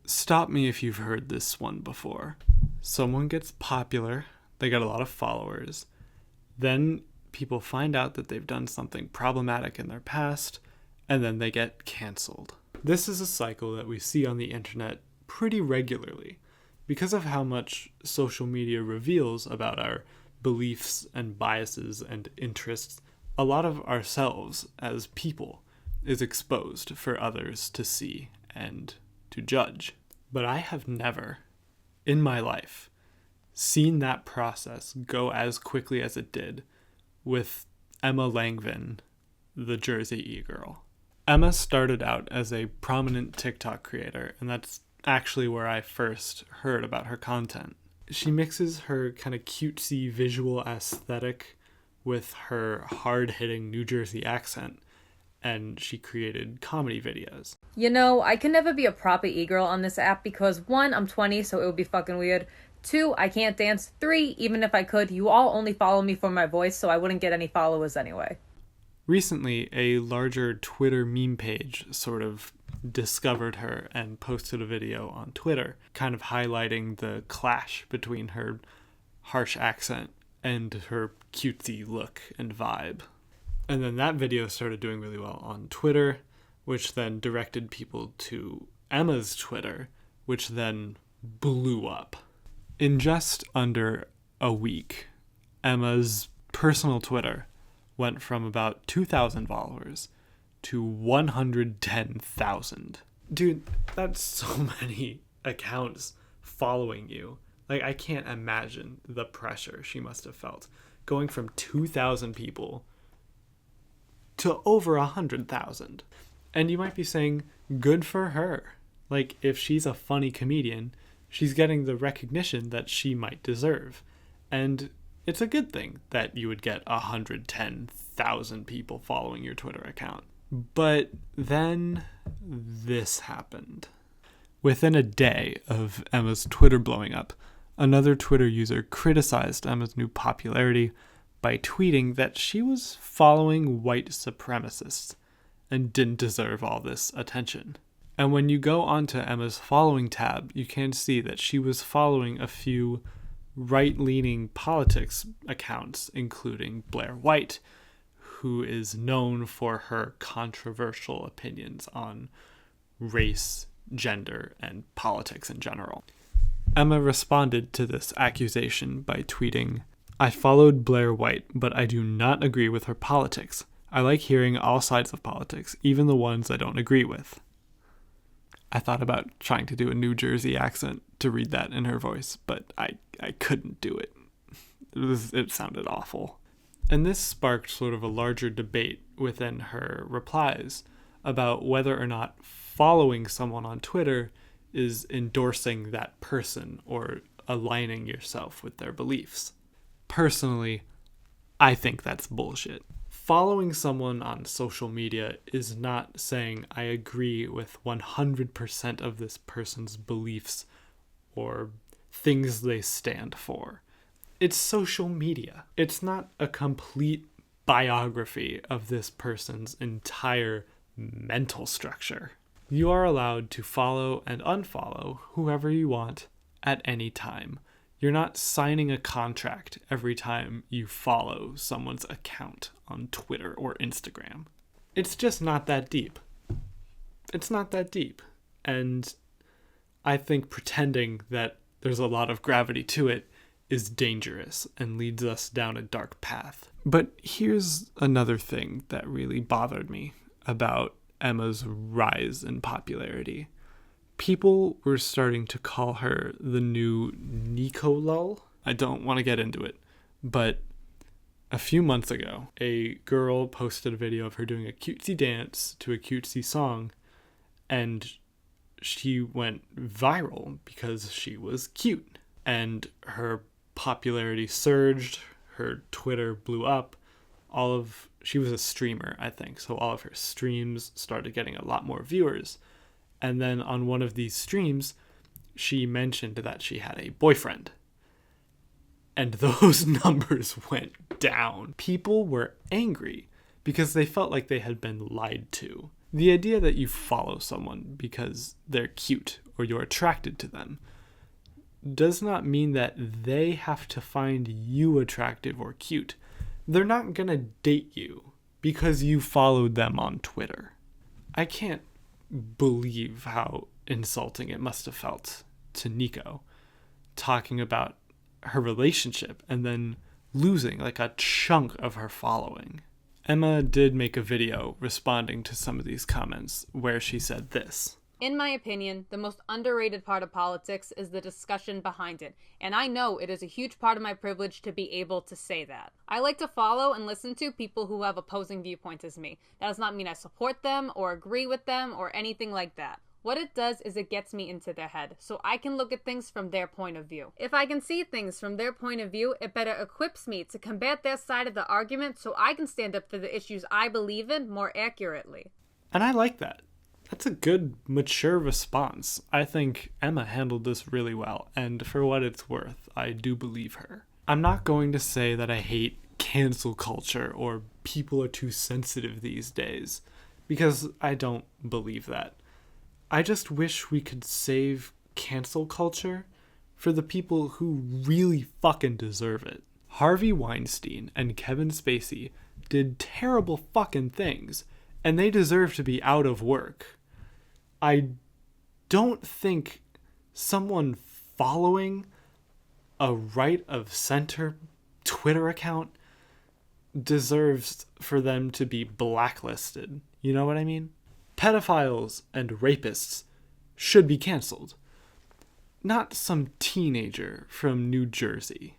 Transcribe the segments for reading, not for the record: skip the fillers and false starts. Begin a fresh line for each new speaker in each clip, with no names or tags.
Stop me if you've heard this one before. Someone gets popular, they got a lot of followers, then people find out that they've done something problematic in their past, and then they get canceled. This is a cycle that we see on the internet pretty regularly because of how much social media reveals about our beliefs and biases and interests. A lot of ourselves as people is exposed for others to see and to judge. But I have never, in my life, seen that process go as quickly as it did with Emma Langevin, the Jersey e-girl. Emma started out as a prominent TikTok creator, and that's actually where I first heard about her content. She mixes her kind of cutesy visual aesthetic with her hard-hitting New Jersey accent, and she created comedy videos.
You know, I can never be a proper e-girl on this app because 1, I'm 20, so it would be fucking weird. 2, I can't dance. 3, even if I could, you all only follow me for my voice, so I wouldn't get any followers anyway.
Recently, a larger Twitter meme page sort of discovered her and posted a video on Twitter, kind of highlighting the clash between her harsh accent and her cutesy look and vibe. And then that video started doing really well on Twitter, which then directed people to Emma's Twitter, which then blew up. In just under a week, Emma's personal Twitter went from about 2,000 followers to 110,000. Dude, that's so many accounts following you. Like, I can't imagine the pressure she must have felt. Going from 2,000 people to over 100,000. And you might be saying, good for her. Like, if she's a funny comedian, she's getting the recognition that she might deserve. And it's a good thing that you would get 110,000 people following your Twitter account. But then this happened. Within a day of Emma's Twitter blowing up, another Twitter user criticized Emma's new popularity by tweeting that she was following white supremacists and didn't deserve all this attention. And when you go onto Emma's following tab, you can see that she was following a few right-leaning politics accounts, including Blair White, who is known for her controversial opinions on race, gender, and politics in general. Emma responded to this accusation by tweeting, "I followed Blair White, but I do not agree with her politics. I like hearing all sides of politics, even the ones I don't agree with." I thought about trying to do a New Jersey accent to read that in her voice, but I couldn't do it. It sounded awful. And this sparked sort of a larger debate within her replies about whether or not following someone on Twitter is endorsing that person or aligning yourself with their beliefs. Personally, I think that's bullshit. Following someone on social media is not saying I agree with 100% of this person's beliefs or things they stand for. It's social media. It's not a complete biography of this person's entire mental structure. You are allowed to follow and unfollow whoever you want at any time. You're not signing a contract every time you follow someone's account on Twitter or Instagram. It's just not that deep. It's not that deep. And I think pretending that there's a lot of gravity to it is dangerous and leads us down a dark path. But here's another thing that really bothered me about Emma's rise in popularity. People were starting to call her the new Nico Lull. I don't want to get into it, but a few months ago, a girl posted a video of her doing a cutesy dance to a cutesy song, and she went viral because she was cute. And her popularity surged, her Twitter blew up. She was a streamer, I think, so all of her streams started getting a lot more viewers. And then on one of these streams, she mentioned that she had a boyfriend. And those numbers went down. People were angry because they felt like they had been lied to. The idea that you follow someone because they're cute or you're attracted to them does not mean that they have to find you attractive or cute. They're not going to date you because you followed them on Twitter. I can't believe how insulting it must have felt to Nico talking about her relationship and then losing like a chunk of her following. Emma did make a video responding to some of these comments where she said this.
In my opinion, the most underrated part of politics is the discussion behind it, and I know it is a huge part of my privilege to be able to say that. I like to follow and listen to people who have opposing viewpoints as me. That does not mean I support them or agree with them or anything like that. What it does is it gets me into their head, so I can look at things from their point of view. If I can see things from their point of view, it better equips me to combat their side of the argument so I can stand up for the issues I believe in more accurately.
And I like that. That's a good, mature response. I think Emma handled this really well, and for what it's worth, I do believe her. I'm not going to say that I hate cancel culture or people are too sensitive these days, because I don't believe that. I just wish we could save cancel culture for the people who really fucking deserve it. Harvey Weinstein and Kevin Spacey did terrible fucking things, and they deserve to be out of work. I don't think someone following a right of center Twitter account deserves for them to be blacklisted. You know what I mean? Pedophiles and rapists should be canceled. Not some teenager from New Jersey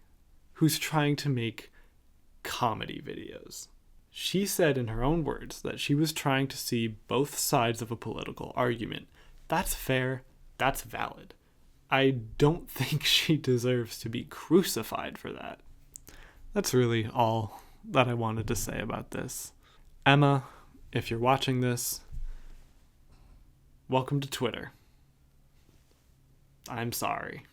who's trying to make comedy videos. She said in her own words that she was trying to see both sides of a political argument. That's fair. That's valid. I don't think she deserves to be crucified for that. That's really all that I wanted to say about this. Emma, if you're watching this, welcome to Twitter. I'm sorry.